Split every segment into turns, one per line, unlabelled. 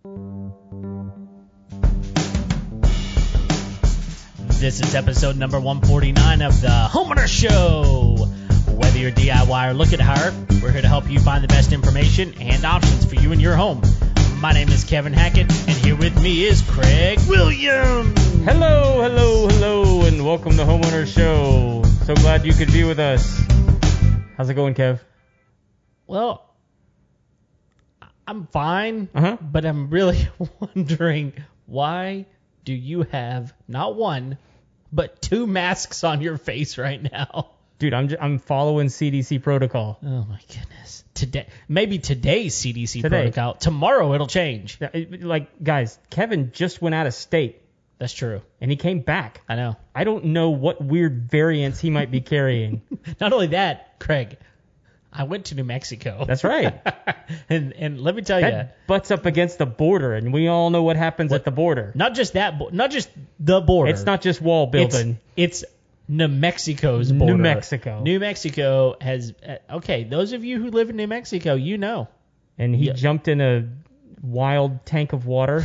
This is episode number 149 of the Homeowner Show. Whether you're DIY or looking to hire, we're here to help you find the best information and options for you and your home. My name is Kevin Hackett, and here with me is Craig Williams.
Hello, and welcome to Homeowner Show. So glad you could be with us. How's it going, Kev?
Well, I'm fine, but I'm really wondering, why do you have not one, but two masks on your face right now?
Dude, I'm following CDC protocol.
Oh my goodness. Maybe today's CDC protocol. Tomorrow it'll change.
Guys, Kevin just went out of state.
That's true.
And he came back.
I know.
I don't know what weird variants he might be carrying.
Not only that, Craig, I went to New Mexico.
That's right.
and let me tell you,
that butts up against the border, and we all know what happens at the border.
Not just the border.
It's not just wall building.
It's New Mexico's border.
New
Mexico has... Okay, those of you who live in New Mexico, you know.
And he jumped in a wild tank of water.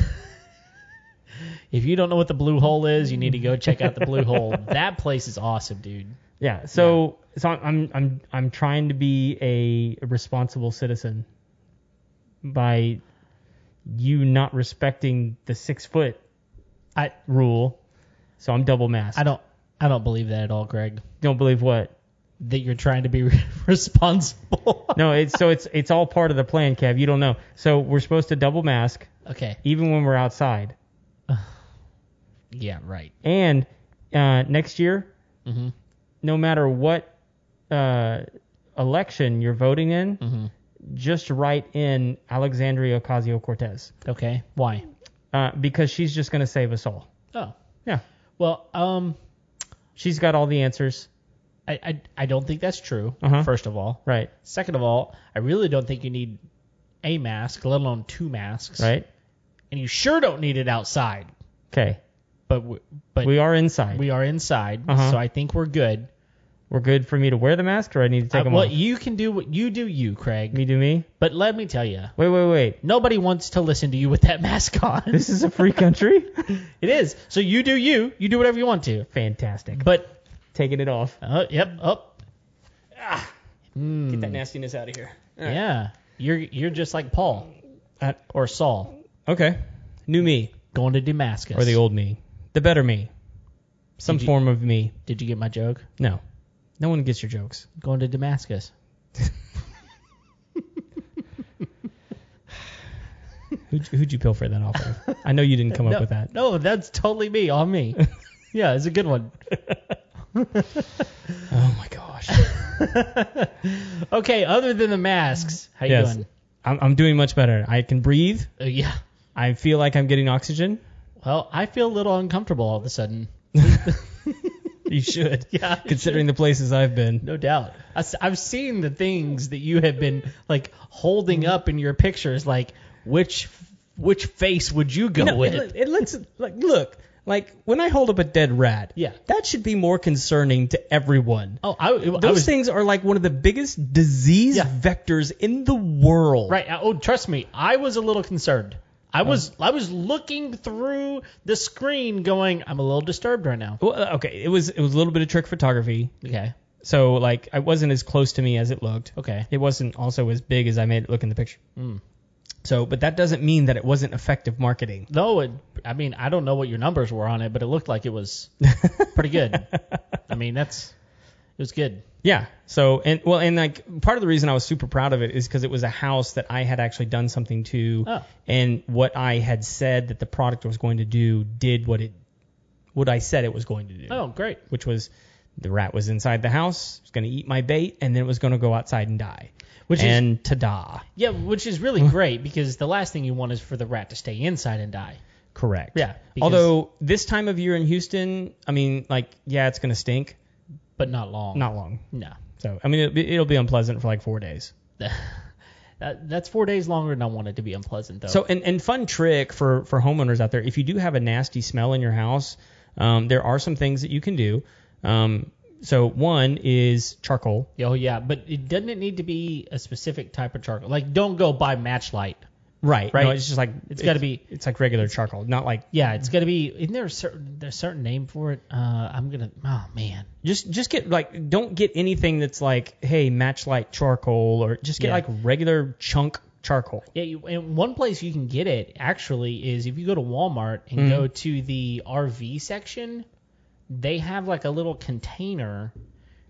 If you don't know what the Blue Hole is, you need to go check out the Blue Hole. That place is awesome, dude.
Yeah, so I'm trying to be a responsible citizen by you not respecting the 6 foot rule. So I'm double masked.
I don't believe that at all, Greg.
You don't believe what?
That you're trying to be responsible.
No, it's all part of the plan, Kev. You don't know. So we're supposed to double mask.
Okay.
Even when we're outside.
Yeah, right.
And next year, no matter what election you're voting in, just write in Alexandria Ocasio-Cortez.
Okay. Why?
Because she's just going to save us all.
Oh.
Yeah.
Well,
she's got all the answers.
I don't think that's true, first of all.
Right.
Second of all, I really don't think you need a mask, let alone two masks.
Right.
And you sure don't need it outside.
Okay.
But
we are inside.
We are inside, so I think we're good.
We're good for me to wear the mask, or I need to take them off?
Well, you can do what you do, you, Craig.
Me do me?
But let me tell you.
Wait.
Nobody wants to listen to you with that mask on.
This is a free country?
It is. So you do you. You do whatever you want to.
Fantastic.
But
taking it off.
Yep. Up.
Get that nastiness out of here.
Right. Yeah. You're just like Paul. Or Saul.
Okay. New me.
Going to Damascus.
Or the old me. The better me. Some form of me.
Did you get my joke?
No. No one gets your jokes.
Going to Damascus.
Who'd you pilfer that off of? I know you didn't come up with that.
No, that's totally me, on me. Yeah, it's a good one.
Oh my gosh.
Okay, other than the masks, how you doing?
I'm doing much better. I can breathe.
Yeah.
I feel like I'm getting oxygen.
Well, I feel a little uncomfortable all of a sudden.
You should.
Yeah.
Considering the places I've been.
No doubt. I've seen the things that you have been like holding up in your pictures. Like, which face would you go with?
It looks like, look, like when I hold up a dead rat.
Yeah.
That should be more concerning to everyone.
Oh,
those things are like one of the biggest disease vectors in the world.
Right. Oh, trust me. I was a little concerned. I was looking through the screen going, I'm a little disturbed right now.
Well, okay, it was a little bit of trick photography.
Okay.
So, like, it wasn't as close to me as it looked.
Okay.
It wasn't also as big as I made it look in the picture. So, but that doesn't mean that it wasn't effective marketing.
No, I don't know what your numbers were on it, but it looked like it was pretty good. I mean, it was good.
Yeah. So, and like part of the reason I was super proud of it is because it was a house that I had actually done something to, and what I had said that the product was going to do did what I said it was going to do.
Oh, great.
Which was the rat was inside the house, it was going to eat my bait, and then it was going to go outside and die. Ta-da.
Yeah, which is really great because the last thing you want is for the rat to stay inside and die.
Correct.
Yeah.
Although this time of year in Houston, I mean, like, yeah, it's going to stink.
But not long.
Not long.
No.
So, I mean, it'll be unpleasant for like 4 days.
That's 4 days longer than I want it to be unpleasant, though.
So, and fun trick for homeowners out there, if you do have a nasty smell in your house, there are some things that you can do. So one is charcoal.
Oh, yeah, but doesn't it need to be a specific type of charcoal? Like, don't go buy Matchlight.
Right.
Right.
No, it's just like
It's got to be.
It's like regular charcoal, not like.
Yeah, it's got to be. Isn't there a certain name for it? Oh man.
Just get like, don't get anything that's like, hey, match light charcoal, or just get like regular chunk charcoal.
Yeah, and one place you can get it actually is if you go to Walmart and go to the RV section, they have like a little container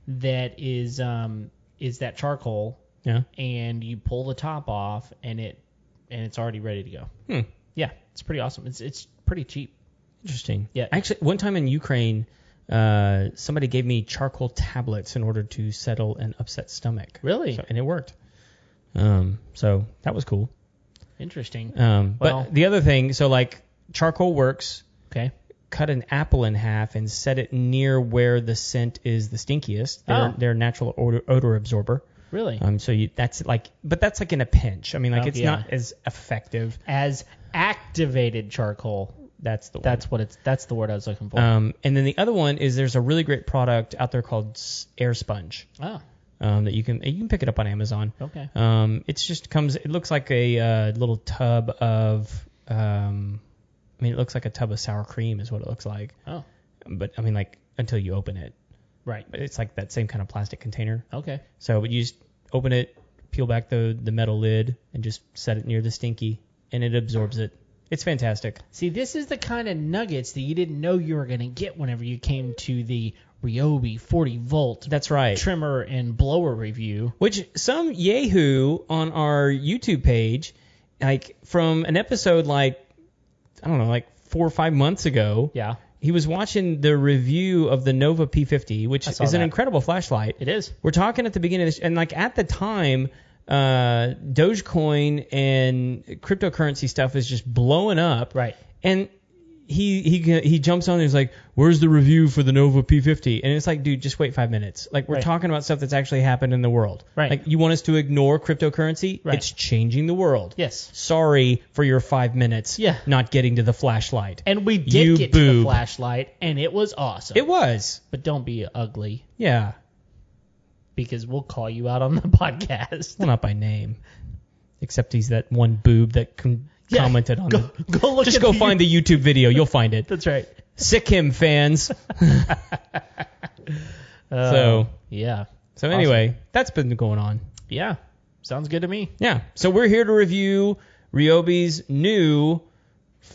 that is that charcoal.
Yeah.
And you pull the top off, and it's already ready to go. Yeah, it's pretty awesome. It's pretty cheap.
Interesting.
Yeah.
Actually, one time in Ukraine, somebody gave me charcoal tablets in order to settle an upset stomach.
Really?
And it worked. So that was cool.
Interesting.
But the other thing, so like charcoal works.
Okay.
Cut an apple in half and set it near where the scent is the stinkiest. They're a natural odor absorber.
Really?
So that's like in a pinch. I mean, like it's not as effective
as activated charcoal.
That's the
word. That's the word I was looking for.
And then the other one is there's a really great product out there called Air Sponge.
Oh.
That you can pick it up on Amazon.
Okay.
It looks like a little tub of it looks like a tub of sour cream is what it looks like.
Oh.
But I mean, like until you open it.
Right.
But it's like that same kind of plastic container.
Okay.
So you just open it, peel back the metal lid, and just set it near the stinky, and it absorbs it. It's fantastic.
See, this is the kind of nuggets that you didn't know you were going to get whenever you came to the Ryobi 40V
That's right.
Trimmer and Blower review.
Which some yahoo on our YouTube page, like from an episode like 4 or 5 months ago.
Yeah.
He was watching the review of the Nova P50, which is an incredible flashlight.
It is.
We're talking at the beginning of this, and like at the time, Dogecoin and cryptocurrency stuff is just blowing up.
Right.
And he jumps on and he's like, "Where's the review for the Nova P50?" And it's like, dude, just wait 5 minutes. Like we're talking about stuff that's actually happened in the world.
Right.
Like you want us to ignore cryptocurrency?
Right.
It's changing the world.
Yes.
Sorry for your 5 minutes.
Yeah.
Not getting to the flashlight.
And we did get to the flashlight, and it was awesome.
It was.
But don't be ugly.
Yeah.
Because we'll call you out on the podcast.
Well, not by name. Except he's that one boob that commented on it. Go find the YouTube video. You'll find it.
That's right.
Sick him, fans.
Yeah.
So anyway, that's been going on.
Yeah. Sounds good to me.
Yeah. So we're here to review Ryobi's new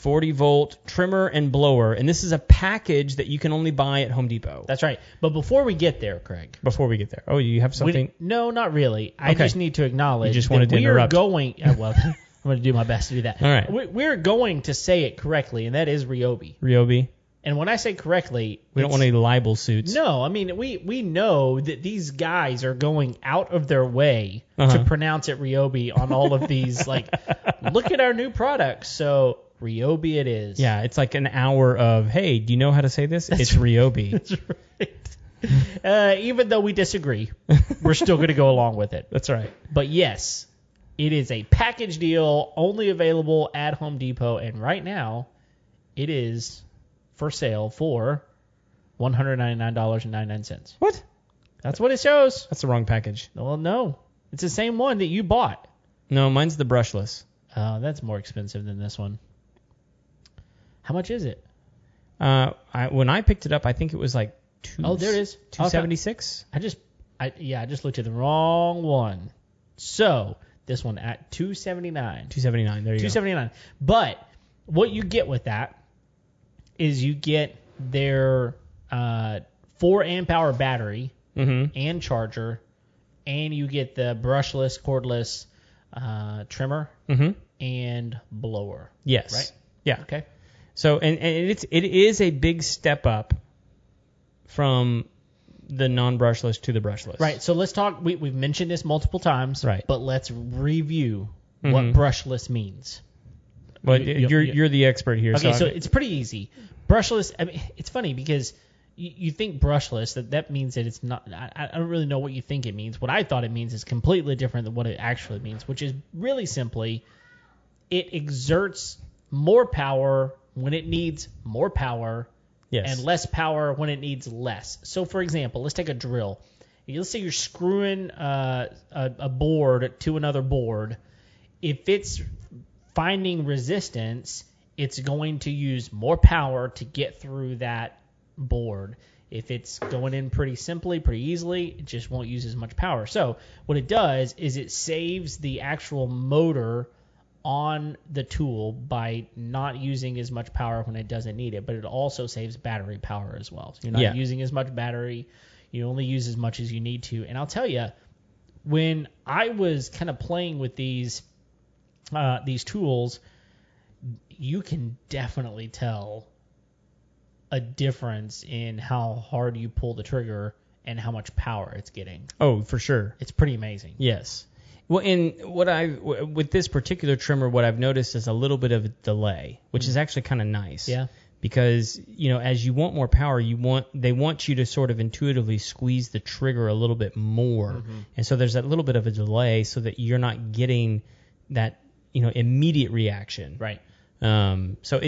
40V trimmer and blower, and this is a package that you can only buy at Home Depot.
That's right. But before we get there, Craig.
Before we get there. Oh, you have something?
No, not really. I just need to acknowledge
you just wanted to interrupt.
I'm going to do my best to do that.
All right.
We're going to say it correctly, and that is Ryobi.
Ryobi.
And when I say correctly,
we don't want any libel suits.
No, I mean we know that these guys are going out of their way to pronounce it Ryobi on all of these. Like, look at our new products. So Ryobi it is.
Yeah, it's like an hour of, hey, do you know how to say this? It's Ryobi.
That's right. Even though we disagree, we're still going to go along with it.
That's right.
But yes, it is a package deal only available at Home Depot, and right now it is for sale for $199.99.
What?
That's what it shows.
That's the wrong package.
Well, no. It's the same one that you bought.
No, mine's the brushless.
Oh, that's more expensive than this one. How much is it?
When I picked it up, I think it was like
there it is.
$276.
I just looked at the wrong one. So this one at $279.
$279. There you go.
$279. But what you get with that is you get their 4 amp hour battery and charger, and you get the brushless, cordless trimmer and blower.
Yes.
Right?
Yeah.
Okay.
So and it is a big step up from the non-brushless to the brushless.
Right. So let's talk. We've mentioned this multiple times.
Right.
But let's review what brushless means.
Well, you're the expert here.
Okay. So it's pretty easy. Brushless. I mean, it's funny because you think brushless, that means that it's not. I don't really know what you think it means. What I thought it means is completely different than what it actually means, which is really simply it exerts more power when it needs more power, and less power when it needs less. So, for example, let's take a drill. Let's say you're screwing a board to another board. If it's finding resistance, it's going to use more power to get through that board. If it's going in pretty simply, pretty easily, it just won't use as much power. So what it does is it saves the actual motor on the tool by not using as much power when it doesn't need it, but it also saves battery power as well. So you're not using as much battery. You only use as much as you need to. And I'll tell you, when I was kind of playing with these tools, you can definitely tell a difference in how hard you pull the trigger and how much power it's getting.
Oh, for sure.
It's pretty amazing.
Yes. Well, with this particular trimmer, what I've noticed is a little bit of a delay, which is actually kind of nice.
Yeah.
Because, as you want more power, they want you to sort of intuitively squeeze the trigger a little bit more. Mm-hmm. And so there's that little bit of a delay so that you're not getting that, immediate reaction.
Right.
So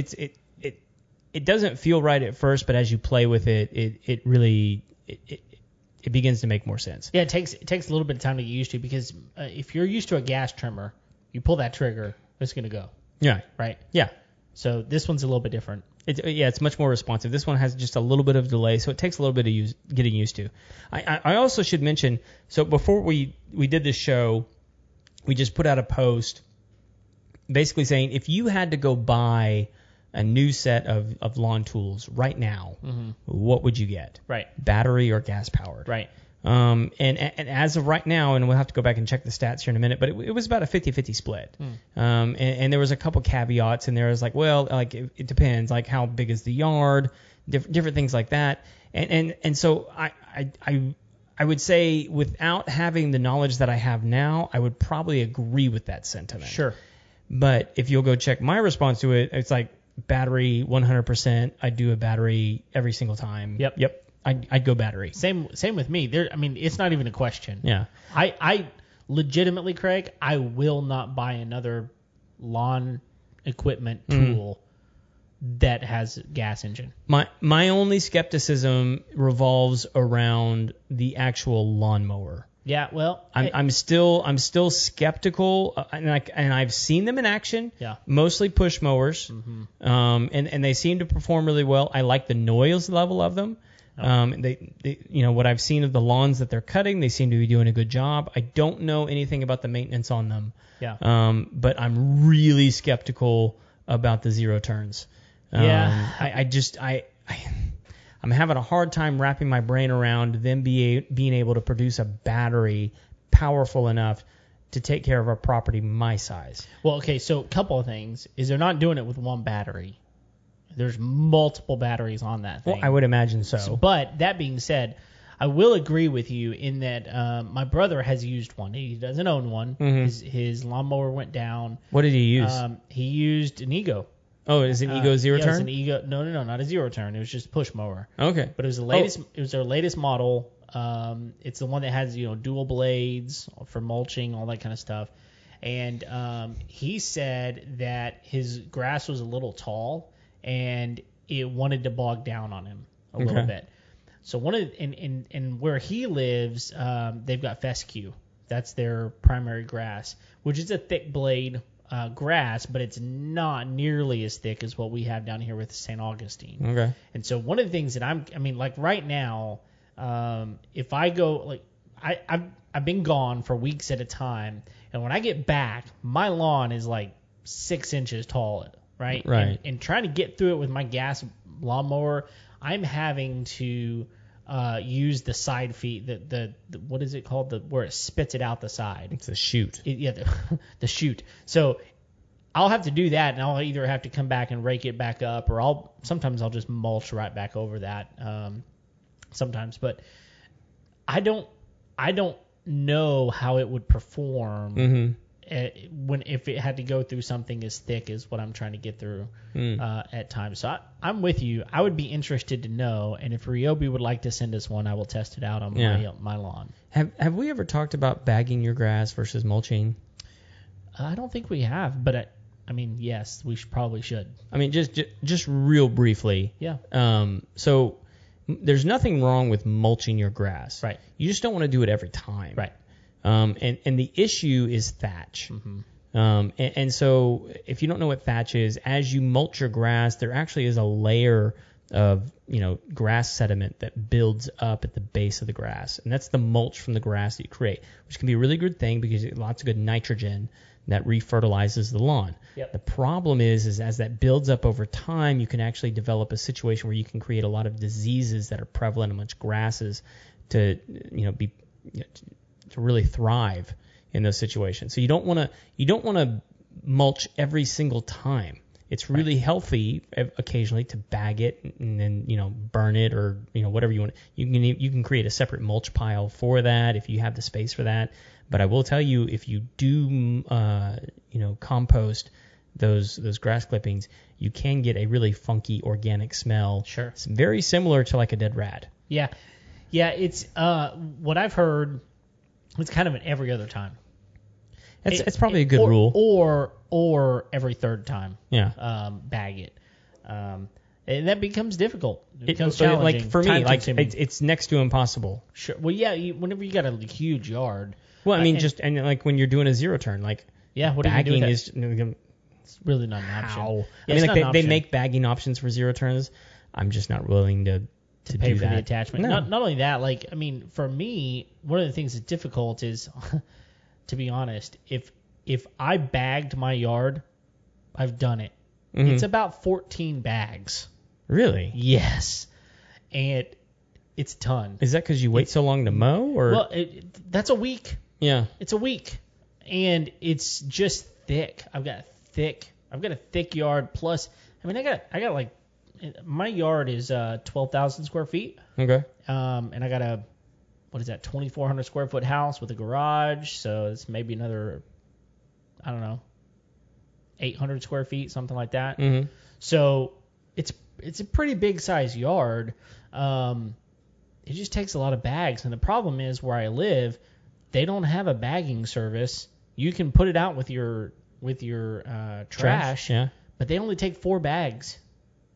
it doesn't feel right at first, but as you play with it, it really begins to make more sense.
Yeah, it takes a little bit of time to get used to, because if you're used to a gas trimmer, you pull that trigger, it's going to go.
Yeah.
Right?
Yeah.
So this one's a little bit different.
It's much more responsive. This one has just a little bit of delay, so it takes a little bit of getting used to. I also should mention, so before we did this show, we just put out a post basically saying if you had to go buy a new set of lawn tools right now, what would you get?
Right.
Battery or gas powered?
Right.
And as of right now, and we'll have to go back and check the stats here in a minute, but it was about a 50-50 split. And there was a couple caveats in there. It was like, well, like it depends, like how big is the yard, different things like that. And so I would say, without having the knowledge that I have now, I would probably agree with that sentiment.
Sure.
But if you'll go check my response to it, it's like battery 100%. I'd do a battery every single time.
Yep.
I'd go battery.
Same with me. It's not even a question.
Yeah.
I legitimately, Craig, I will not buy another lawn equipment tool that has gas engine.
My only skepticism revolves around the actual lawnmower.
Yeah, well,
I'm still skeptical, and I've seen them in action.
Yeah.
Mostly push mowers. And they seem to perform really well. I like the noise level of them. They what I've seen of the lawns that they're cutting, they seem to be doing a good job. I don't know anything about the maintenance on them.
Yeah.
But I'm really skeptical about the zero turns.
Yeah.
I'm having a hard time wrapping my brain around them being able to produce a battery powerful enough to take care of a property my size.
Well, okay, so a couple of things is they're not doing it with one battery. There's multiple batteries on that thing.
Well, I would imagine so.
But that being said, I will agree with you in that my brother has used one. He doesn't own one. His lawnmower went down.
What did he use?
He used an Ego.
Oh, is it an Ego zero turn?
It was an Ego. No, not a zero turn. It was just a push mower.
Okay.
But it was the latest. It was their latest model. It's the one that has dual blades for mulching, all that kind of stuff. And he said that his grass was a little tall and it wanted to bog down on him a little bit. So in where he lives, they've got fescue. That's their primary grass, which is a thick blade grass, but it's not nearly as thick as what we have down here with St. Augustine.
Okay.
And so one of the things that like right now, if I go, I've been gone for weeks at a time, and when I get back, my lawn is like 6 inches tall, right?
Right.
And trying to get through it with my gas lawnmower, I'm having to use the side feet, the what is it called, where it spits it out the side.
It's a chute.
The chute. So I'll have to do that, and I'll either have to come back and rake it back up, or sometimes I'll just mulch right back over that. Sometimes, but I don't know how it would perform if it had to go through something as thick as what I'm trying to get through at times. So I'm with you. I would be interested to know, and if Ryobi would like to send us one, I will test it out on my lawn.
Have we ever talked about bagging your grass versus mulching?
I don't think we have, but yes, we probably should.
Just real briefly.
Yeah.
So there's nothing wrong with mulching your grass.
Right.
You just don't want to do it every time.
Right.
And the issue is thatch. And so if you don't know what thatch is, as you mulch your grass, there actually is a layer of, grass sediment that builds up at the base of the grass. And that's the mulch from the grass that you create, which can be a really good thing because you get lots of good nitrogen that refertilizes the lawn.
Yep.
The problem is as that builds up over time, you can actually develop a situation where you can create a lot of diseases that are prevalent amongst grasses to really thrive in those situations. So you don't want to mulch every single time. It's really healthy occasionally to bag it and then burn it or whatever you want. You can create a separate mulch pile for that if you have the space for that. But I will tell you, if you do compost those grass clippings, you can get a really funky organic smell.
Sure.
It's very similar to like a dead rat.
Yeah. It's what I've heard. It's kind of an every other time.
It's probably a good rule.
Or every third time.
Yeah.
Bag it. And that becomes difficult. It becomes challenging.
Like for me, it's next to impossible.
Sure. Well, yeah. Whenever you got a huge yard.
Well, I mean, and when you're doing a zero turn,
what do you do with that? It's really not an option.
Yeah, I mean, they make bagging options for zero turns. I'm just not willing to
pay
do
for
that.
the attachment.
No.
Not only that, for me, one of the things that's difficult is, to be honest, if I bagged my yard, I've done it. Mm-hmm. It's about 14 bags.
Really?
Yes. And it's a ton.
Is that because you wait so long to mow, or?
Well, that's a week.
Yeah.
It's a week, and it's just thick. I've got a thick yard. Plus, I got my yard is 12,000 square feet.
Okay.
And I got a 2,400 square foot house with a garage. So it's maybe another, 800 square feet, something like that.
Mm-hmm.
So it's a pretty big size yard. It just takes a lot of bags, and the problem is where I live, they don't have a bagging service. You can put it out with your trash,
yeah.
But they only take 4 bags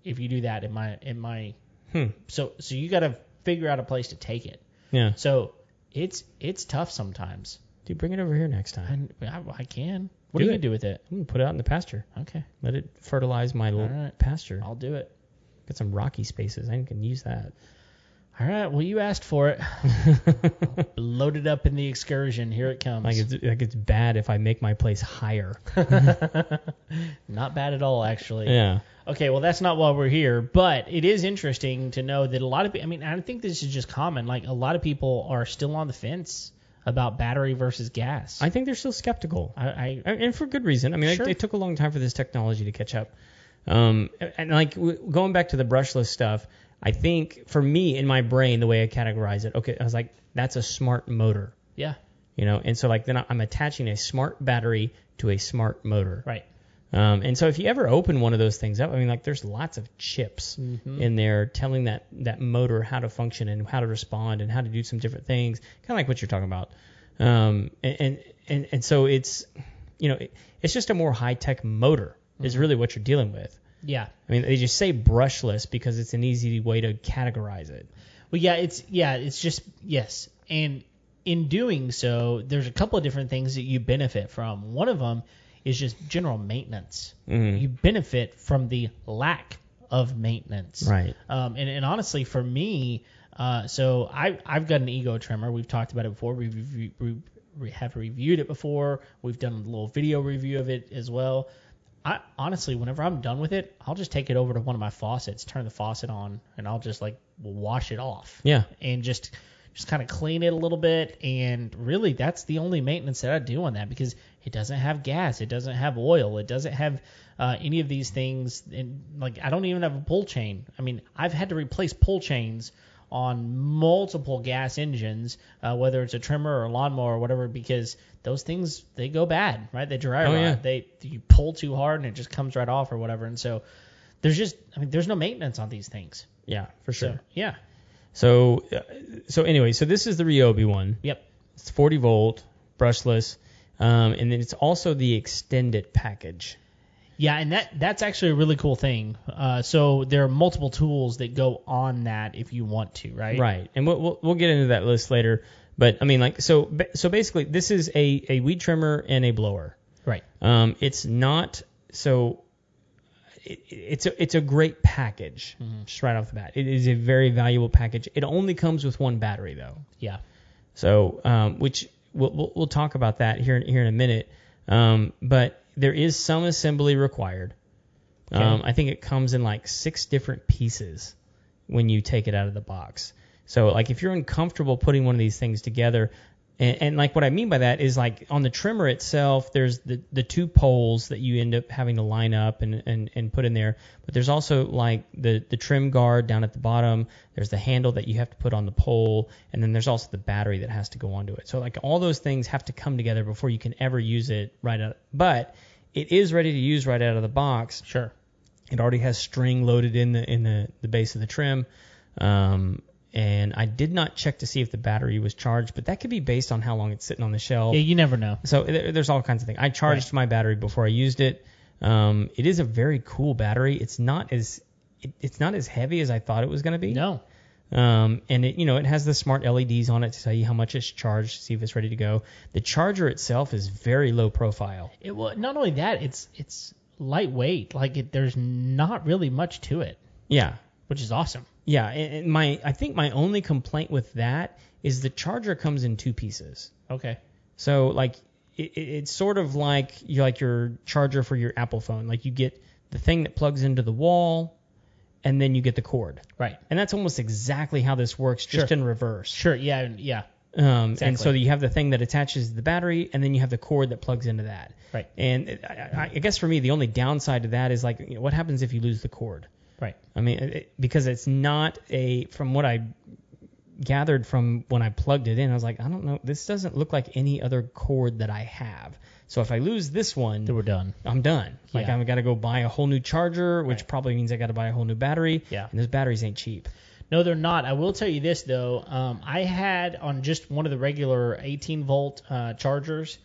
if you do that in my. So you got to figure out a place to take it.
Yeah.
So it's tough sometimes.
Dude, bring it over here next time.
I can. What are you gonna do with it?
I'm gonna put it out in the pasture.
Okay.
Let it fertilize my little pasture.
I'll do it.
Got some rocky spaces. I can use that.
All right. Well, you asked for it. Load it up in the excursion. Here it comes.
It's bad if I make my place higher.
Not bad at all, actually.
Yeah.
Okay. Well, that's not why we're here, but it is interesting to know that a lot of people. I mean, I think this is just common. Like a lot of people are still on the fence about battery versus gas.
I think they're still skeptical. And for good reason. I mean,
sure.
It took a long time for this technology to catch up. And going back to the brushless stuff. I think for me in my brain, the way I categorize it, I was like, that's a smart motor.
Yeah.
And so then I'm attaching a smart battery to a smart motor.
Right.
And so if you ever open one of those things up, I mean, there's lots of chips in there telling that motor how to function and how to respond and how to do some different things, kind of like what you're talking about. And so it's just a more high tech motor is really what you're dealing with.
Yeah.
I mean, they just say brushless because it's an easy way to categorize it.
Well, it's just, yes. And in doing so, there's a couple of different things that you benefit from. One of them is just general maintenance. Mm-hmm. You benefit from the lack of maintenance.
Right.
And honestly, for me, so I've got an ego trimmer. We've talked about it before. We have reviewed it before. We've done a little video review of it as well. Honestly, whenever I'm done with it, I'll just take it over to one of my faucets, turn the faucet on, and I'll just wash it off.
Yeah.
And just kind of clean it a little bit. And really, that's the only maintenance that I do on that because it doesn't have gas, it doesn't have oil, it doesn't have any of these things. And I don't even have a pull chain. I mean, I've had to replace pull chains on multiple gas engines, whether it's a trimmer or a lawnmower or whatever, because those things, they go bad, right? They dry rot. Yeah. You pull too hard and it just comes right off or whatever. And so there's no maintenance on these things.
Yeah, for sure.
So, yeah.
So anyway, so this is the Ryobi one.
Yep.
It's 40 volt, brushless, and then it's also the extended package.
Yeah, and that's actually a really cool thing. So there are multiple tools that go on that if you want to, right?
Right, and we'll get into that list later. But I mean, so basically, this is a weed trimmer and a blower.
Right.
It's not so. It's a great package, just right off the bat. It is a very valuable package. It only comes with one battery though.
Yeah.
So which we'll talk about that here in a minute. But there is some assembly required.
Okay.
I think it comes in like 6 different pieces when you take it out of the box. So like if you're uncomfortable putting one of these things together, and like what I mean by that is like on the trimmer itself, there's the 2 poles that you end up having to line up and put in there. But there's also like the trim guard down at the bottom. There's the handle that you have to put on the pole, and then there's also the battery that has to go onto it. So like all those things have to come together before you can ever use it right out. But it is ready to use right out of the box.
Sure.
It already has string loaded in the base of the trim. And I did not check to see if the battery was charged, but that could be based on how long it's sitting on the shelf.
Yeah, you never know.
So there's all kinds of things. I charged my battery before I used it. It is a very cool battery. It's not as heavy as I thought it was going to be.
No.
And it has the smart LEDs on it to tell you how much it's charged, see if it's ready to go. The charger itself is very low profile.
Well, not only that, it's lightweight. Like there's not really much to it.
Yeah.
Which is awesome.
Yeah, and I think my only complaint with that is the charger comes in 2 pieces.
Okay.
So like it's sort of like your charger for your Apple phone. Like you get the thing that plugs into the wall, and then you get the cord.
Right.
And that's almost exactly how this works, just in reverse.
Sure. Yeah. Yeah.
Exactly. And so you have the thing that attaches to the battery, and then you have the cord that plugs into that.
Right.
And I guess for me, the only downside to that is like, what happens if you lose the cord?
Right.
I mean, because it's not from what I gathered from when I plugged it in, I was like, I don't know, this doesn't look like any other cord that I have. So if I lose this one,
then we're done.
I'm done. Like
Yeah.
I've got to go buy a whole new charger, which probably means I got to buy a whole new battery.
Yeah.
And those batteries ain't cheap.
No, they're not. I will tell you this though. I had on just one of the regular 18-volt chargers.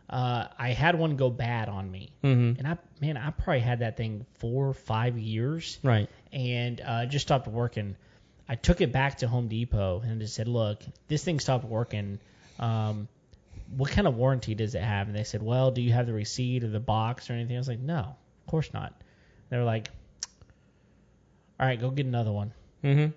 I had one go bad on me, and I probably had that thing 4 or 5 years,
Right.
and it just stopped working. I took it back to Home Depot and just said, "Look, this thing stopped working. What kind of warranty does it have?" And they said, "Well, do you have the receipt or the box or anything?" I was like, "No, of course not." They were like, "All right, go get another one."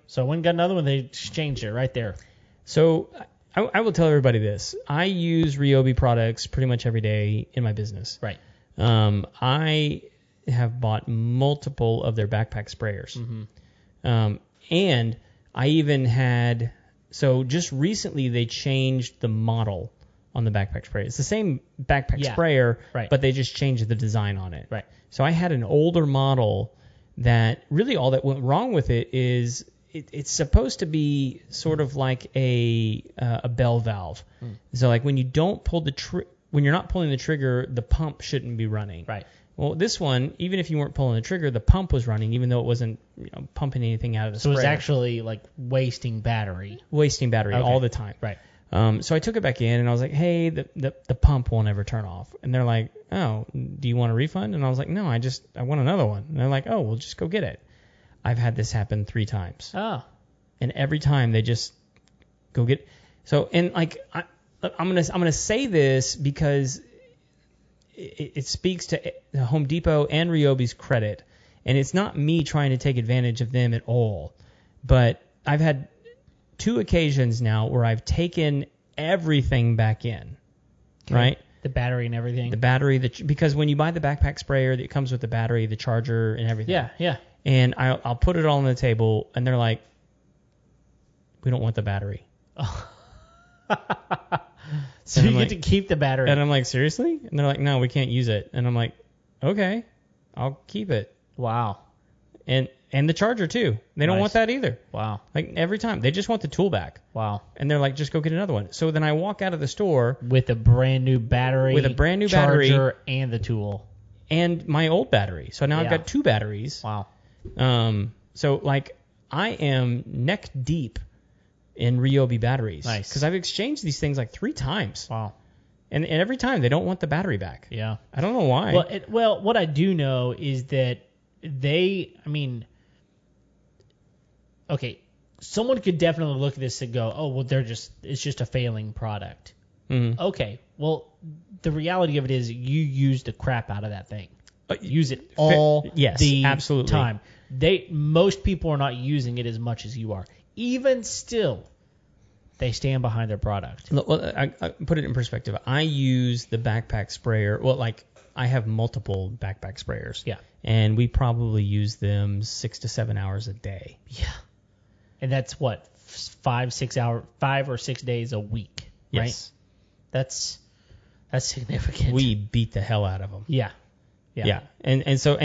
So I went and got another one. They exchanged it right there.
So I will tell everybody this. I use Ryobi products pretty much every day in my business.
Right.
I have bought multiple of their backpack sprayers. And I even had, so just recently they changed the model on the backpack sprayer. It's the same backpack sprayer, but they just changed the design on it.
Right.
So I had an older model that really all that went wrong with it is it's supposed to be sort of like a bell valve. So like when you don't pull when you're not pulling the trigger, the pump shouldn't be running.
Right.
Well, this one, even if you weren't pulling the trigger, the pump was running, even though it wasn't pumping anything out of the sprayer.
So it's actually like wasting battery.
Wasting battery all the time.
Right.
So I took it back in and I was like, hey, the pump won't ever turn off. And they're like, oh, do you want a refund? And I was like, no, I want another one. And they're like, oh, well, just go get it. I've had this happen 3 times.
Oh.
And every time they just go get. So, and like, I'm gonna say this because it speaks to Home Depot and Ryobi's credit, and it's not me trying to take advantage of them at all. But I've had 2 occasions now where I've taken everything back in, right?
The battery and everything.
The battery, because when you buy the backpack sprayer, it comes with the battery, the charger, and everything.
Yeah, yeah.
And I'll put it all on the table, and they're like, we don't want the battery.
So you get to keep the battery.
And I'm like, seriously? And they're like, no, we can't use it. And I'm like, okay, I'll keep it.
Wow.
And the charger too. They don't want that either.
Wow.
Like every time. They just want the tool back.
Wow.
And they're like, just go get another one. So then I walk out of the store
with a brand new battery.
With a brand new battery.
Charger and the tool.
And my old battery. So now I've got 2 batteries.
Wow.
So like I am neck deep in Ryobi batteries.
Nice.
Because I've exchanged these things like 3 times.
Wow.
And every time they don't want the battery back.
Yeah.
I don't know why.
Well, what I do know is that okay, someone could definitely look at this and go, oh, well, it's just a failing product.
Mm-hmm.
Okay, well, the reality of it is you use the crap out of that thing. Use it all the
absolutely.
time. Most people are not using it as much as you are. Even still, they stand behind their product.
Well, I put it in perspective. I use the backpack sprayer. Well, like I have multiple backpack sprayers.
Yeah.
And we probably use them 6 to 7 hours a day.
Yeah. And that's what, 5 or 6 days a week, right?
Yes.
That's significant.
We beat the hell out of them.
Yeah.
So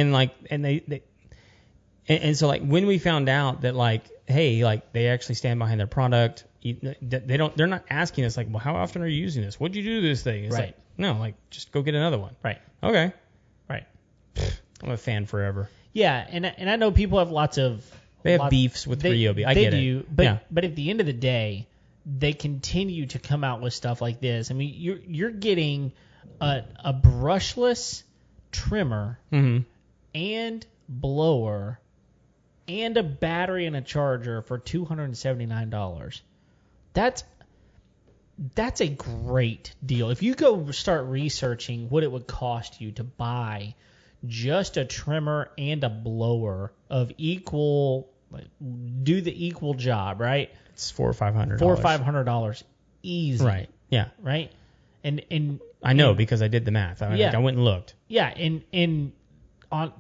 when we found out that like, hey, like they actually stand behind their product, they're not asking us like, well, how often are you using this? What'd you do to this thing? It's
right.
Like, no, like just go get another one.
Right.
Okay.
Right.
I'm a fan forever.
Yeah, and I know people have lots of
beefs with Ryobi. I get it.
But at the end of the day, they continue to come out with stuff like this. I mean, you're getting a brushless trimmer and blower and a battery and a charger for $279. That's a great deal. If you go start researching what it would cost you to buy just a trimmer and a blower of equal, do the equal job, right?
It's $400 or $500.
$400 or $500 easy.
Right. Yeah.
Right. And
I know because I did the math. I went and looked.
Yeah.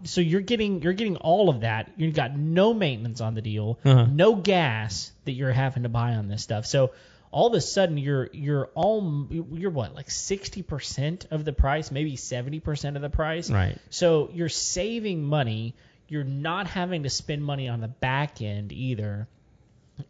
So you're getting all of that. You've got no maintenance on the deal, no gas that you're having to buy on this stuff. So all of a sudden you're what, like 60% of the price, maybe 70% of the price.
Right.
So you're saving money. You're not having to spend money on the back end either.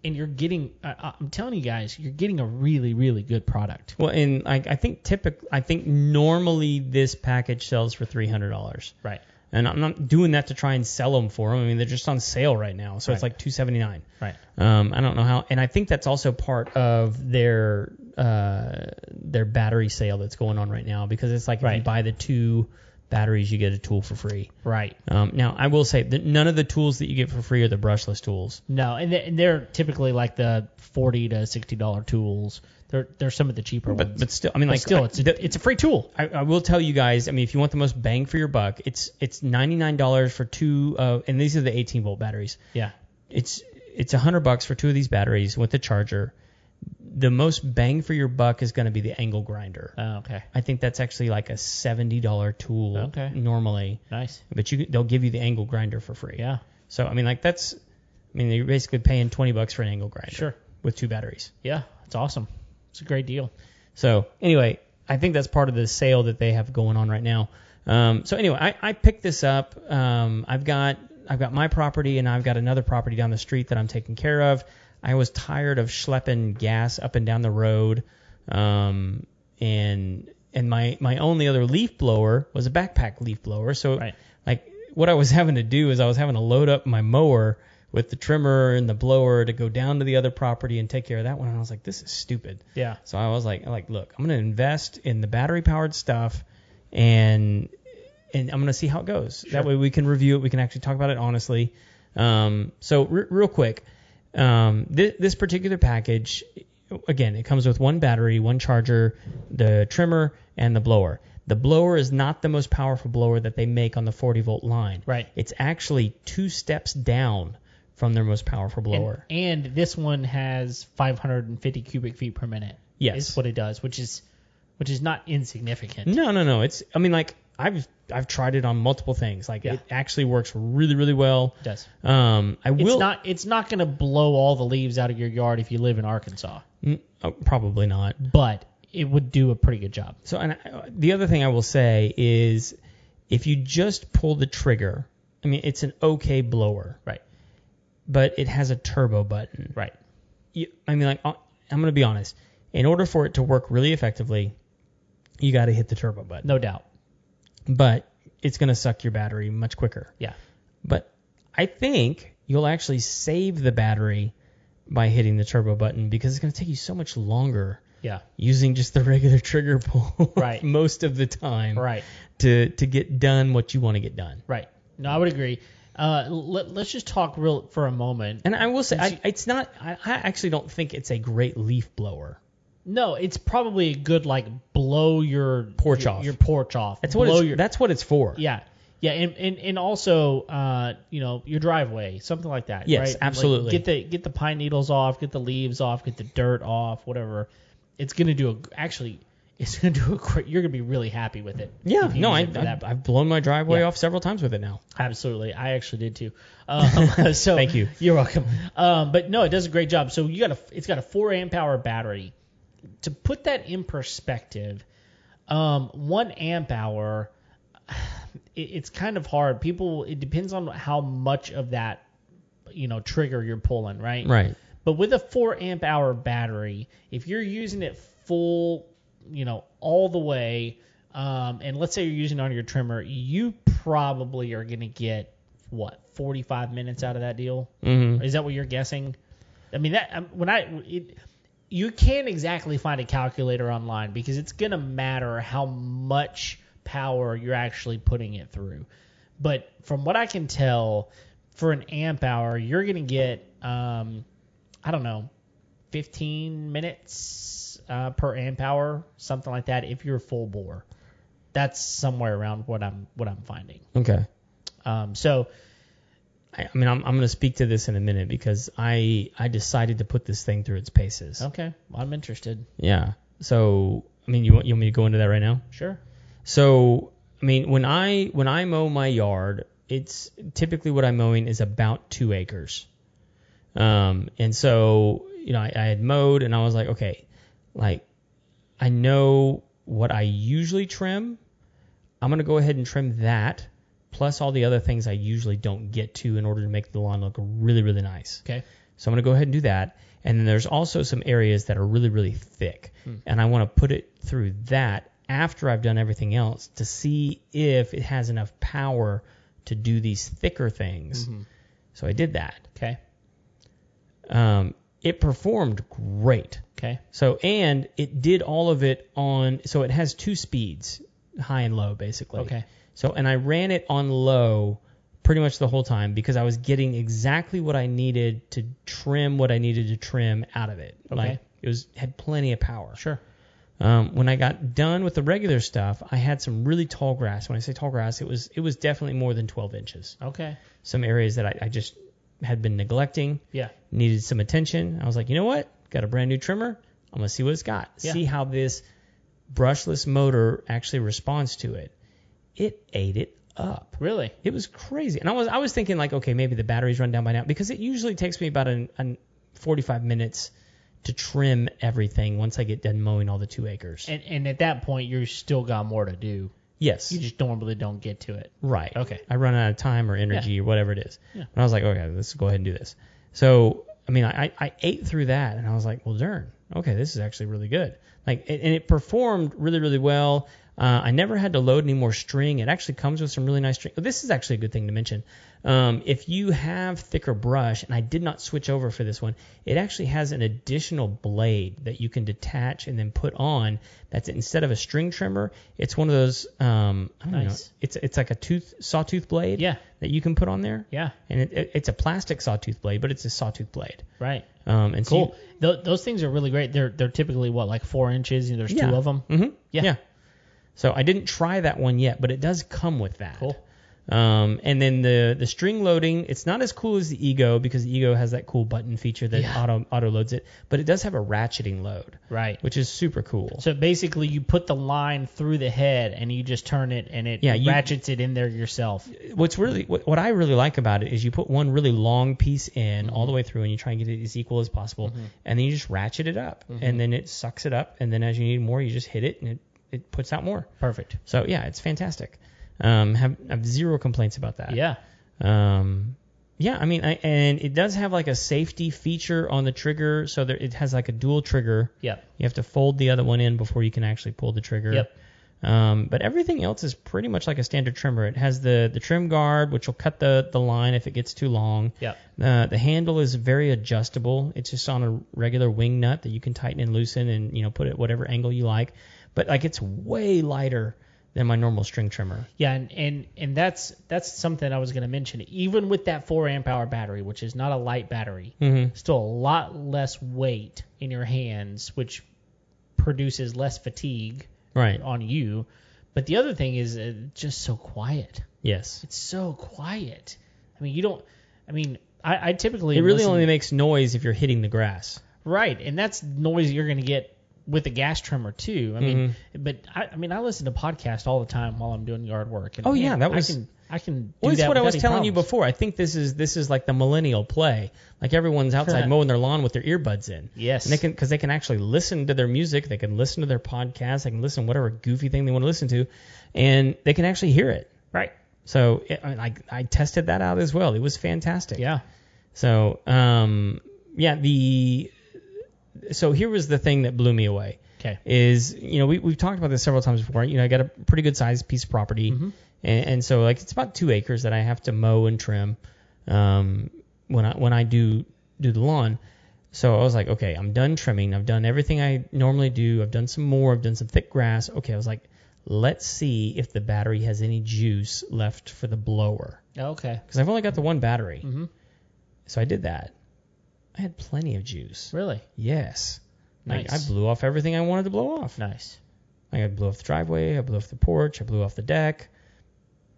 And you're getting, I'm telling you guys, you're getting a really, really good product.
Well, and I think normally this package sells for $300.
Right.
And I'm not doing that to try and sell them for them. I mean, they're just on sale right now, so it's like $279.
Right.
I don't know how, and I think that's also part of their battery sale that's going on right now, because it's like if you buy the 2 batteries, you get a tool for free.
Right.
Now, I will say that none of the tools that you get for free are the brushless tools.
No, and they're typically like the $40 to $60 tools. They're some of the cheaper ones.
But still, I mean,
it's a free tool.
I will tell you guys. I mean, if you want the most bang for your buck, it's $99 for 2, and these are the 18-volt batteries.
Yeah.
It's $100 for 2 of these batteries with the charger. The most bang for your buck is going to be the angle grinder.
Oh, okay.
I think that's actually like a $70 tool normally.
Nice.
But they'll give you the angle grinder for free.
Yeah.
So I mean, you're basically paying $20 for an angle grinder.
Sure.
With 2 batteries.
Yeah, it's awesome. It's a great deal.
So anyway, I think that's part of the sale that they have going on right now. So anyway, I picked this up. I've got my property, and I've got another property down the street that I'm taking care of. I was tired of schlepping gas up and down the road, and my only other leaf blower was a backpack leaf blower. So like what I was having to do is I was having to load up my mower with the trimmer and the blower to go down to the other property and take care of that one. And I was like, this is stupid. Yeah. So I was like, look, I'm going to invest in the battery-powered stuff, and I'm going to see how it goes. Sure. That way we can review it. We can actually talk about it honestly. So real quick, this particular package, again, it comes with 1 battery, 1 charger, the trimmer, and the blower. The blower is not the most powerful blower that they make on the 40-volt line. Right. It's actually 2 steps down from their most powerful blower.
And this one has 550 cubic feet per minute.
Yes.
Is what it does, which is not insignificant.
No. I've tried it on multiple things. It actually works really, really well.
It does. It's not going to blow all the leaves out of your yard if you live in Arkansas.
Probably not.
But it would do a pretty good job.
So, the other thing I will say is, if you just pull the trigger, I mean, it's an okay blower. Right. But it has a turbo button. Right. I'm going to be honest. In order for it to work really effectively, you got to hit the turbo button.
No doubt.
But it's going to suck your battery much quicker. Yeah. But I think you'll actually save the battery by hitting the turbo button, because it's going to take you so much longer. Yeah. Using just the regular trigger pull. Right. Most of the time. Right. To get done what you want to get done.
Right. No, I would agree. Let's just talk for a moment.
And I will say, I actually don't think it's a great leaf blower.
No, it's probably a good blow your
porch off.
Your porch off.
That's what it's for.
Yeah. Yeah, and also your driveway, something like that.
Yes,
right?
absolutely.
Get the pine needles off, get the leaves off, get the dirt off, whatever. It's gonna do a great. You're gonna be really happy with it.
Yeah, no, I've blown my driveway off several times with it now.
Absolutely, I actually did too. So
thank you.
You're welcome. But no, it does a great job. So it's got a 4 amp hour battery. To put that in perspective, 1 amp hour, it's kind of hard. It depends on how much of that trigger you're pulling, right?
Right.
But with a 4 amp hour battery, if you're using it full, all the way, and let's say you're using it on your trimmer, you probably are going to get 45 minutes out of that deal.
Mm-hmm.
Is that what you're guessing? I mean, you can't exactly find a calculator online because it's going to matter how much power you're actually putting it through. But from what I can tell, for an amp hour, you're going to get, 15 minutes per amp hour, something like that, if you're full bore. That's somewhere around what I'm finding.
Okay.
So,
I'm going to speak to this in a minute because I decided to put this thing through its paces.
Okay, I'm interested.
Yeah. So, you want me to go into that right now?
Sure.
So, when I mow my yard, it's typically what I'm mowing is about 2 acres. And so, I had mowed and I was like, okay, I know what I usually trim. I'm going to go ahead and trim that, plus all the other things I usually don't get to in order to make the lawn look really, really nice.
Okay.
So I'm going to go ahead and do that. And then there's also some areas that are really, really thick. And I want to put it through that after I've done everything else to see if it has enough power to do these thicker things. Mm-hmm. So I did that.
Okay.
It performed great.
Okay.
So, and it did all of it so it has 2 speeds, high and low, basically.
Okay.
So, and I ran it on low pretty much the whole time because I was getting exactly what I needed to trim what I needed to trim out of it.
Okay.
Had plenty of power.
Sure.
When I got done with the regular stuff, I had some really tall grass. When I say tall grass, it was definitely more than 12 inches.
Okay.
Some areas that I just had been neglecting.
Yeah.
Needed some attention. I was like, you know what? Got a brand new trimmer. I'm going to see what it's got.
Yeah.
See how this brushless motor actually responds to it. It ate it up.
Really?
It was crazy. And I was thinking okay, maybe the battery's run down by now because it usually takes me about 45 minutes to trim everything once I get done mowing all the 2 acres.
And at that point, you still got more to do.
Yes.
You just normally don't get to it.
Right.
Okay.
I run out of time or energy or whatever it is.
Yeah.
And I was like, okay, let's go ahead and do this. So, I ate through that and I was like, well, darn, okay, this is actually really good. And it performed really, really well. I never had to load any more string. It actually comes with some really nice string. This is actually a good thing to mention. If you have thicker brush, and I did not switch over for this one, it actually has an additional blade that you can detach and then put on. That's instead of a string trimmer, it's one of those. I don't know. It's like a sawtooth blade.
Yeah.
That you can put on there.
Yeah.
And it's a plastic sawtooth blade, but it's a sawtooth blade.
Right.
And
cool. Those things are really great. They're typically 4 inches. And there's 2 of them.
Mm-hmm.
Yeah.
So I didn't try that one yet, but it does come with that.
Cool.
And then the string loading, it's not as cool as the Ego because the Ego has that cool button feature that auto loads it, but it does have a ratcheting load.
Right.
Which is super cool.
So basically you put the line through the head and you just turn it and it ratchets it in there yourself.
What I really like about it is you put one really long piece in all the way through and you try and get it as equal as possible, and then you just ratchet it up, and then it sucks it up, and then as you need more, you just hit it and it puts out more.
Perfect.
So yeah, it's fantastic. Have zero complaints about that.
Yeah.
And it does have a safety feature on the trigger, so it has a dual trigger.
Yep.
You have to fold the other one in before you can actually pull the trigger.
Yep.
But everything else is pretty much like a standard trimmer. It has the trim guard, which will cut the line if it gets too long.
Yep.
The handle is very adjustable. It's just on a regular wing nut that you can tighten and loosen and put it whatever angle you like. But it's way lighter than my normal string trimmer.
Yeah, and that's something I was going to mention. Even with that 4 amp hour battery, which is not a light battery, still a lot less weight in your hands, which produces less fatigue
right
on you. But the other thing is just so quiet.
yes
It's so quiet. I mean, you don't. I mean, I typically
it really
listen,
only makes noise if you're hitting the grass.
right, and that's noise you're going to get with a gas trimmer too. I mean, but I listen to podcasts all the time while I'm doing yard work. And,
Oh, yeah, that was-
I can do
Well,
that
that's what I
without
was
any
telling you
problems.
before. I think this is like the millennial play. Like everyone's outside mowing their lawn with their earbuds in.
Yes.
And they can actually listen to their music. They can listen to their podcast. They can listen to whatever goofy thing they want to listen to, and they can actually hear it.
Right.
So I tested that out as well. It was fantastic.
Yeah.
So so here was the thing that blew me away.
Okay.
Is we've talked about this several times before. I got a pretty good sized piece of property, and so like it's about 2 acres that I have to mow and trim when I do the lawn. So I was like, okay, I'm done trimming. I've done everything I normally do. I've done some more. I've done some thick grass. Okay, I was like, let's see if the battery has any juice left for the blower.
Okay.
Because I've only got the one battery.
Mm-hmm.
So I did that. I had plenty of juice.
Really?
Yes.
Nice.
I blew off everything I wanted to blow off.
Nice.
I blew off the driveway. I blew off the porch. I blew off the deck.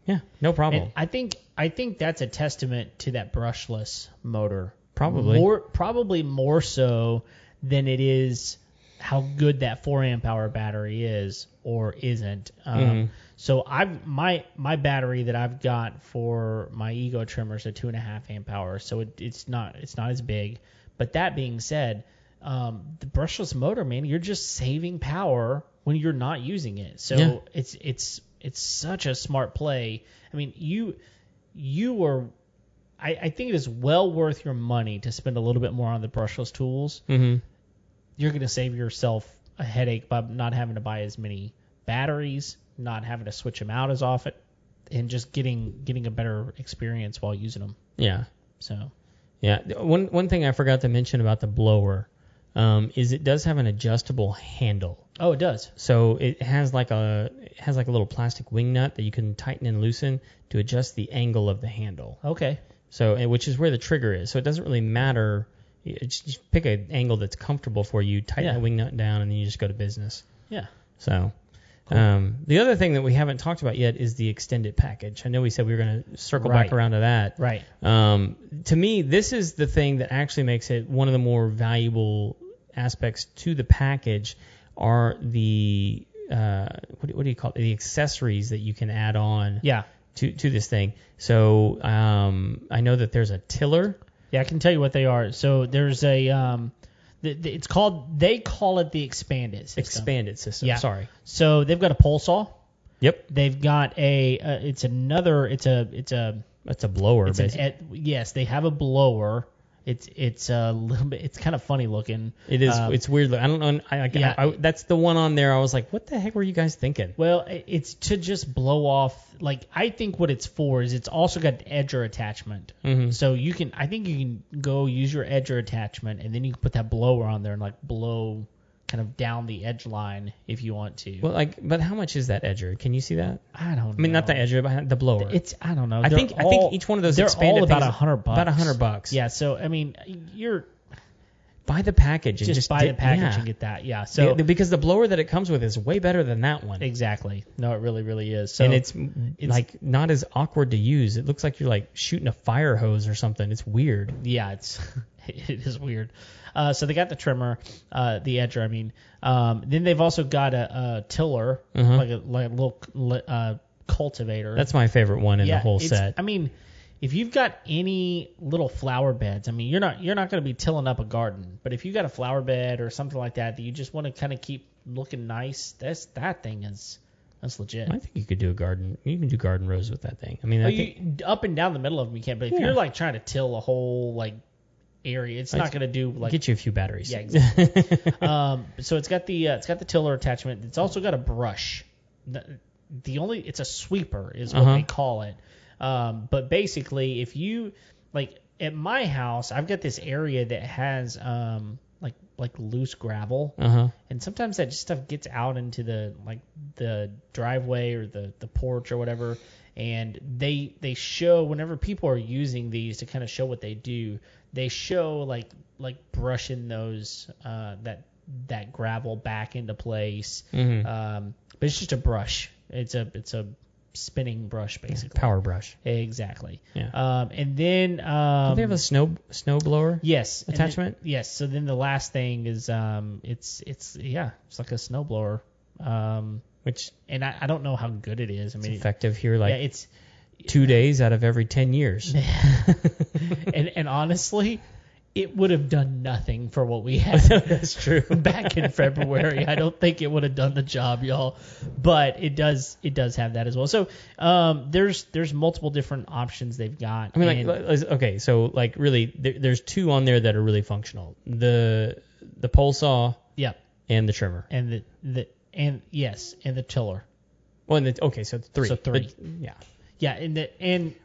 Yeah, no problem.
And I think that's a testament to that brushless motor.
Probably.
Probably more so than it is how good that 4 amp hour battery is or isn't. So my battery that I've got for my Ego trimmer is a 2.5 amp hour, so it's not as big. But that being said, the brushless motor, man, you're just saving power when you're not using it. So it's such a smart play. I mean, you are. I think it is well worth your money to spend a little bit more on the brushless tools.
Mm-hmm.
You're going to save yourself a headache by not having to buy as many batteries, not having to switch them out as often, and just getting a better experience while using them.
Yeah.
So.
Yeah. One thing I forgot to mention about the blower is it does have an adjustable handle.
Oh, it does.
So it has like a little plastic wing nut that you can tighten and loosen to adjust the angle of the handle.
Okay.
So which is where the trigger is. So it doesn't really matter. Just pick an angle that's comfortable for you, tighten the wing nut down, and then you just go to business.
Yeah.
So the other thing that we haven't talked about yet is the extended package. I know we said we were going to circle back around to that.
Right.
To me, this is the thing that actually makes it one of the more valuable aspects to the package are the what do you call it? The accessories that you can add on.
Yeah.
To this thing. So I know that there's a tiller.
Yeah, I can tell you what they are. So there's a they call it the expanded system.
Expanded system.
Yeah.
Sorry.
So they've got a pole saw.
Yep.
They've got it's a blower. Yes, they have a blower. It's a little bit. It's kind of funny looking.
It is. It's weird. I don't know. That's the one on there. I was like, what the heck were you guys thinking?
Well, it's to just blow off. Like, I think what it's for is it's also got an edger attachment.
Mm-hmm.
So I think you can go use your edger attachment, and then you can put that blower on there and like blow kind of down the edge line if you want to.
Well, but how much is that edger? Can you see that?
I don't know.
I mean, not the edger, but the blower.
I don't know.
I think each one of those
they're
expanded
all about
things,
$100.
About $100.
Yeah. So I mean, you're
buy the package and just
buy the package and get that. Yeah. So
because the blower that it comes with is way better than that one.
Exactly. No, it really, really is. So
and it's like not as awkward to use. It looks like you're like shooting a fire hose or something. It's weird.
Yeah, it is weird. So they got the trimmer, the edger. I mean, then they've also got a tiller, like a little cultivator.
That's my favorite one in the whole set.
I mean, if you've got any little flower beds, I mean, you're not going to be tilling up a garden, but if you've got a flower bed or something like that you just want to kind of keep looking nice, that's legit.
I think you could do a garden. You can do garden rows with that thing. I mean,
you up and down the middle of them you can, but if you're like trying to till a whole like area, it's not going to do like
get you a few batteries.
Yeah, exactly. So it's got the tiller attachment. It's also got a brush. It's a sweeper is what they call it. But basically, if you like at my house, I've got this area that has like loose gravel, and sometimes that just stuff gets out into the driveway or the porch or whatever. And they show whenever people are using these to kind of show what they do, they show like brushing those that gravel back into place.
Mm-hmm.
But it's just a brush. It's a spinning brush basically.
Power brush.
Exactly.
Yeah.
And then
Do they have a snow blower?
Yes.
Attachment?
Yes. So then the last thing is it's like a snowblower.
Which
And I don't know how good it is. I mean,
it's effective here like
it's
2 days out of every 10 years.
and honestly, it would have done nothing for what we had.
That's true.
Back in February. I don't think it would have done the job, y'all. But it does have that as well. So there's multiple different options they've got.
I mean, okay, so like really, there's two on there that are really functional. The pole saw.
Yep.
And the trimmer.
And and the tiller.
Well, so three.
So three.
Yeah.
Yeah,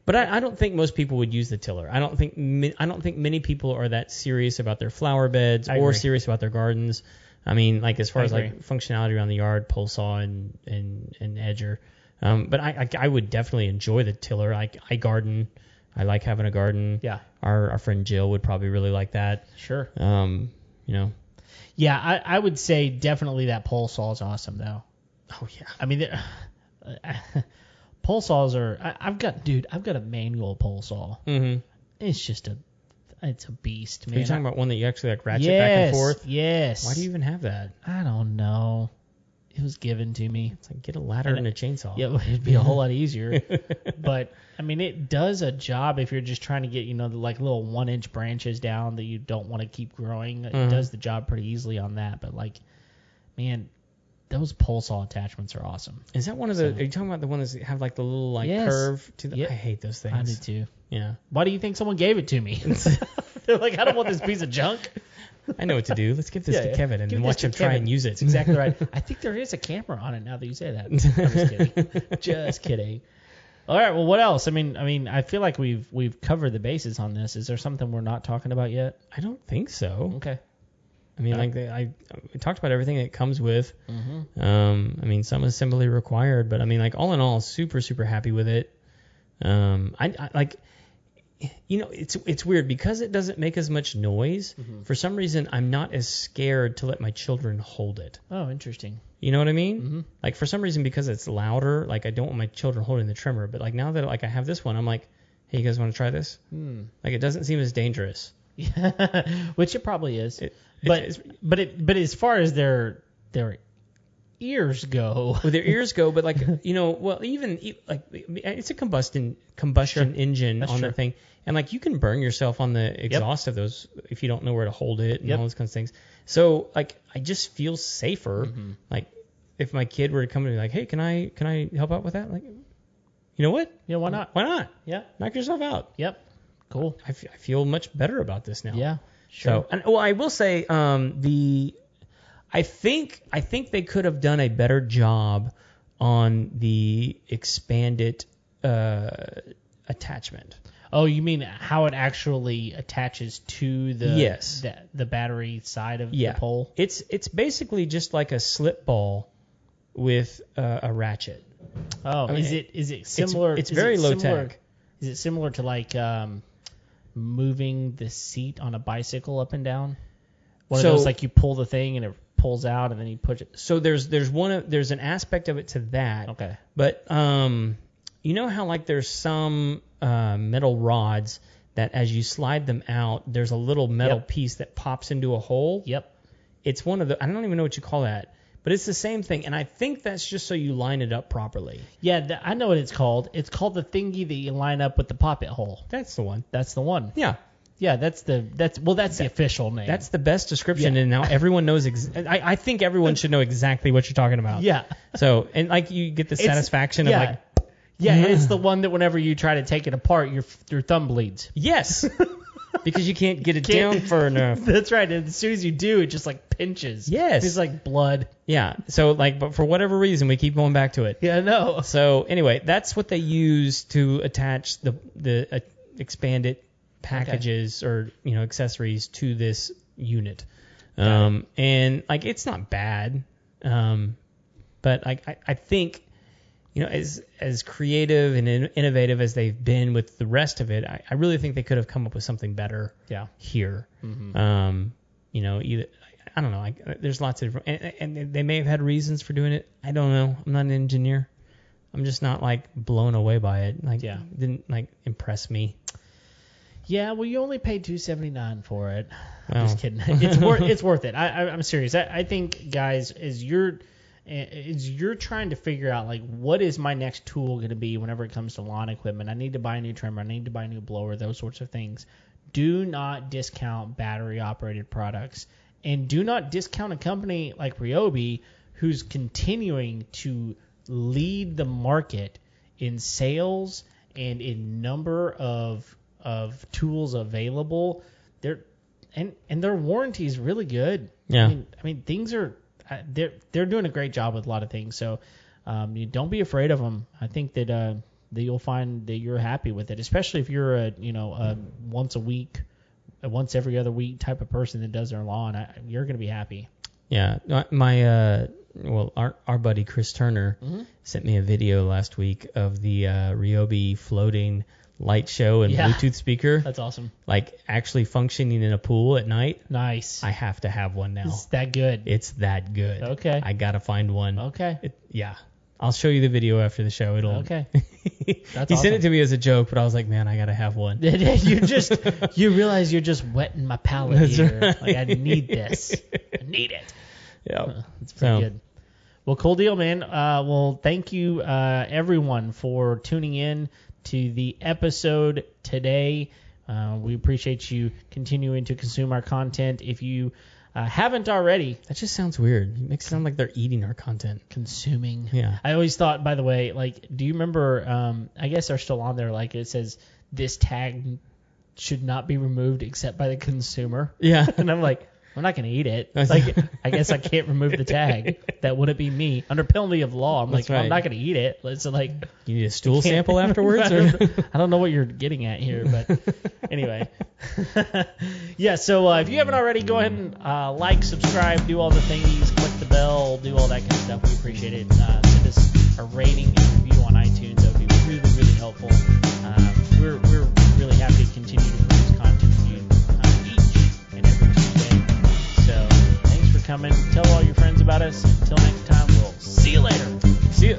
but I don't think most people would use the tiller. I don't think many people are that serious about their flower beds or serious about their gardens. I mean, like as far as like functionality around the yard, pole saw and edger. But I would definitely enjoy the tiller. I garden. I like having a garden.
Yeah.
Our friend Jill would probably really like that.
Sure.
Yeah,
I would say definitely that pole saw is awesome though.
Oh yeah.
I mean, pole saws are. I've got a manual pole saw.
Mm-hmm.
It's a beast, man.
Are you talking about one that you actually like ratchet back and forth?
Yes.
Why do you even have that?
I don't know. It was given to me.
It's like get a ladder and a chainsaw.
Yeah, it'd be a whole lot easier. But I mean, it does a job if you're just trying to get the like little 1-inch branches down that you don't want to keep growing. It does the job pretty easily on that. But like, man, those pole saw attachments are awesome.
Is that one of the? Are you talking about the ones that have like the little like curve to the? Yep. I hate those things.
I do too.
Yeah.
Why do you think someone gave it to me? They're like, I don't want this piece of junk.
I know what to do. Let's give this to Kevin and watch him try and use it.
That's exactly right. I think there is a camera on it now that you say that. I'm just kidding. Just kidding. All right. Well, what else? I mean, I feel like we've covered the bases on this. Is there something we're not talking about yet?
I don't think so.
Okay.
I mean, I talked about everything it comes with.
Mm-hmm.
I mean, some assembly required, but I mean, like all in all, super super happy with it. I like. It's weird because it doesn't make as much noise.
Mm-hmm.
For some reason, I'm not as scared to let my children hold it.
Oh, interesting.
You know what I mean?
Mm-hmm.
Like for some reason, because it's louder, like I don't want my children holding the trimmer. But like now that like I have this one, I'm like, hey, you guys want to try this? Like it doesn't seem as dangerous.
Yeah, which it probably is. But as far as their ears go,
well, their ears go, but like well, even like it's a combustion engine on the thing, and like you can burn yourself on the exhaust of those if you don't know where to hold it and all those kinds of things. So like I just feel safer.
Mm-hmm.
Like if my kid were to come to me like, hey, can I help out with that? Like, you know what?
Yeah, why not?
Why not?
Yeah,
knock yourself out.
Yep. Cool.
I feel much better about this now.
Yeah. Sure.
So, and I will say, I think they could have done a better job on the expanded attachment.
Oh, you mean how it actually attaches to the battery side of the pole?
It's basically just like a slip ball with a ratchet.
Oh, I mean, is it similar?
It's very low tech.
Is it similar to like moving the seat on a bicycle up and down? One of those like you pull the thing and it pulls out and then you push it.
So there's an aspect of it to that.
Okay.
But you know how like there's some metal rods that as you slide them out, there's a little metal piece that pops into a hole.
Yep.
It's one of the I don't even know what you call that. But it's the same thing, and I think that's just so you line it up properly.
Yeah, I know what it's called. It's called the thingy that you line up with the poppet hole.
That's the one.
That's the one.
Yeah.
Yeah, that's the official name.
That's the best description, and now everyone knows. I think everyone should know exactly what you're talking about.
Yeah.
So, and like you get the satisfaction of like.
Yeah, it's the one that whenever you try to take it apart, your thumb bleeds.
Yes. Because you can't get it down far enough.
That's right. And as soon as you do, it just like pinches.
Yes.
It's like blood.
Yeah. So like, but for whatever reason, we keep going back to it.
Yeah, I know.
So anyway, that's what they use to attach the expanded packages or accessories to this unit. And like it's not bad. But I think. As creative and innovative as they've been with the rest of it, I really think they could have come up with something better here.
Mm-hmm.
Either I don't know. There's lots of different, and they may have had reasons for doing it. I don't know. I'm not an engineer. I'm just not like blown away by it. Like,
Yeah.
it didn't like impress me.
Yeah, well, you only paid $279 for it. I'm
Well.
just kidding. It's worth it. I'm serious. I think, guys, as you're trying to figure out like what is my next tool going to be whenever it comes to lawn equipment. I need to buy a new trimmer. I need to buy a new blower. Those sorts of things. Do not discount battery operated products, and do not discount a company like Ryobi, who's continuing to lead the market in sales and in number of tools available. Their warranty is really good.
Yeah.
I mean things are they're doing a great job with a lot of things. So you don't be afraid of them. I think that you'll find that you're happy with it, especially if you're a once a week, once every other week type of person that does their lawn. You're gonna be happy.
Yeah. My our buddy Chris Turner sent me a video last week of the Ryobi floating light show and Bluetooth speaker.
That's awesome.
Like actually functioning in a pool at night.
Nice.
I have to have one now.
It's that good.
It's that good.
Okay.
I gotta find one.
Okay.
Yeah. I'll show you the video after the show.
Okay.
He sent it to me as a joke, but I I man, I gotta have one.
You realize you're just wetting my palate
That's
here.
right.
Like I need this. I need it.
Yeah.
It's pretty good. Well, cool deal, man. Well, thank you, everyone, for tuning in to the episode today. We appreciate you continuing to consume our content. If you haven't already,
That just sounds weird. It makes it sound like they're eating our content.
consuming.
Yeah.
I always thought, by the way, like, do you remember? I guess they're still on there. Like, it says this tag should not be removed except by the consumer.
Yeah.
And I'm like, I'm not going to eat it. Like, I guess I can't remove the tag. That wouldn't be me. Under penalty of law, I'm
That's
like, well, I'm
right.
not going to eat it. So, like,
You need a stool sample afterwards? Or?
I don't know what you're getting at here, but anyway. Yeah, so if you haven't already, go ahead and like, subscribe, do all the thingies, click the bell, do all that kind of stuff. We appreciate it. Send us a rating and review on iTunes. That would be really, really helpful. We're really happy to continue to produce content for you each and every Tuesday. So thanks for coming. Tell all your friends about us. Until next time, we'll see you later.
See ya.